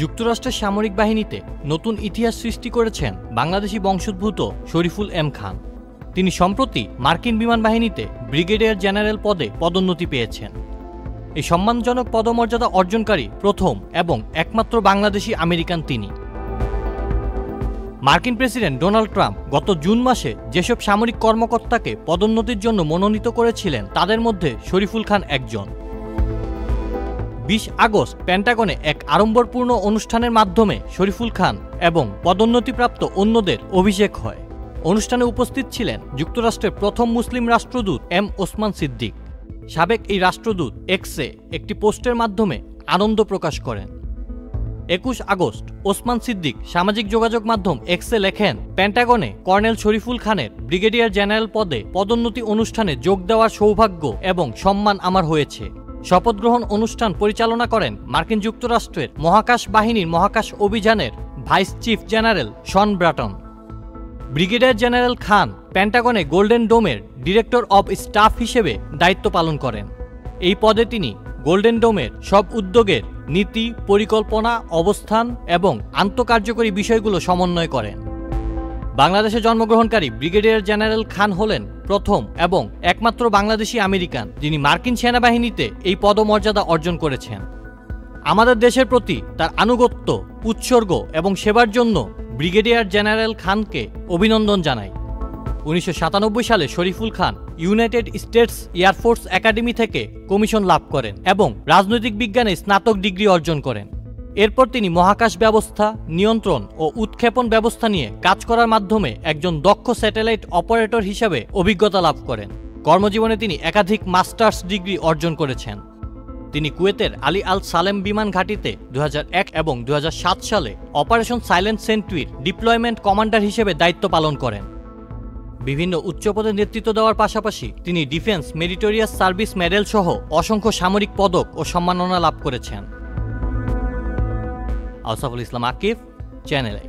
যুক্তরাষ্ট্রের সামরিক বাহিনীতে নতুন ইতিহাস সৃষ্টি করেছেন বাংলাদেশি বংশোদ্ভূত শরীফুল এম খান। তিনি সম্প্রতি মার্কিন বিমান বাহিনীতে ব্রিগেডিয়ার জেনারেল পদে পদোন্নতি পেয়েছেন। এই সম্মানজনক পদমর্যাদা অর্জনকারী প্রথম এবং একমাত্র বাংলাদেশি আমেরিকান তিনি। মার্কিন প্রেসিডেন্ট ডোনাল্ড ট্রাম্প গত জুন মাসে যেসব সামরিক কর্মকর্তাকে পদোন্নতির জন্য মনোনীত করেছিলেন তাদের মধ্যে শরীফুল খান একজন। 20 আগস্ট পেন্টাগনে এক আড়ম্বরপূর্ণ অনুষ্ঠানের মাধ্যমে শরীফুল খান এবং পদোন্নতিপ্রাপ্ত অন্যদের অভিষেক হয়। অনুষ্ঠানে উপস্থিত ছিলেন যুক্তরাষ্ট্রের প্রথম মুসলিম রাষ্ট্রদূত এম ওসমান সিদ্দিক। সাবেক এই রাষ্ট্রদূত এক্সে একটি পোস্টের মাধ্যমে আনন্দ প্রকাশ করেন। 21 আগস্ট ওসমান সিদ্দিক সামাজিক যোগাযোগ মাধ্যম এক্সে লেখেন, পেন্টাগনে কর্নেল শরীফুল খানের ব্রিগেডিয়ার জেনারেল পদে পদোন্নতি অনুষ্ঠানে যোগ দেওয়ার সৌভাগ্য এবং সম্মান আমার হয়েছে। শপথ গ্রহণ অনুষ্ঠান পরিচালনা করেন মার্কিন যুক্তরাষ্ট্রের মহাকাশ বাহিনীর মহাকাশ অভিযানের vice chief general Shawn Bratton. Brigadier general Khan পেন্টাগনে গোল্ডেন ডোমের ডিরেক্টর অব স্টাফ হিসেবে দায়িত্ব পালন করেন। এই পদে তিনি গোল্ডেন ডোমের সব উদ্যোগের নীতি, পরিকল্পনা, অবস্থান এবং আন্তঃকার্যকরী বিষয়গুলো সমন্বয় করেন। বাংলাদেশে জন্মগ্রহণকারী ব্রিগেডিয়ার জেনারেল খান হলেন প্রথম এবং একমাত্র বাংলাদেশি আমেরিকান যিনি মার্কিন সেনাবাহিনীতে এই পদমর্যাদা অর্জন করেছেন। আমাদের দেশের প্রতি তার আনুগত্য, উৎসর্গ এবং সেবার জন্য ব্রিগেডিয়ার জেনারেল খানকে অভিনন্দন জানাই। 1997 সালে শরীফুল খান ইউনাইটেড স্টেটস এয়ারফোর্স একাডেমি থেকে কমিশন লাভ করেন এবং রাজনৈতিক বিজ্ঞানে স্নাতক ডিগ্রি অর্জন করেন। এরপর তিনি মহাকাশ ব্যবস্থা, নিয়ন্ত্রণ ও উৎক্ষেপণ ব্যবস্থা নিয়ে কাজ করার মাধ্যমে একজন দক্ষ স্যাটেলাইট অপারেটর হিসেবে অভিজ্ঞতা লাভ করেন। কর্মজীবনে তিনি একাধিক মাস্টার্স ডিগ্রি অর্জন করেছেন। তিনি কুয়েতের আলী আল সালেম বিমান ঘাঁটিতে 2001 এবং 2007 সালে অপারেশন সাইলেন্ট সেন্টুরির ডিপ্লয়মেন্ট কমান্ডার হিসেবে দায়িত্ব পালন করেন। বিভিন্ন উচ্চপদে নেতৃত্ব দেওয়ার পাশাপাশি তিনি ডিফেন্স মেরিটোরিয়াস সার্ভিস মেডেল সহ অসংখ্য সামরিক পদক ও সম্মাননা লাভ করেছেন। আউসাফুল ইসলাম আকিফ, চ্যানেল আই।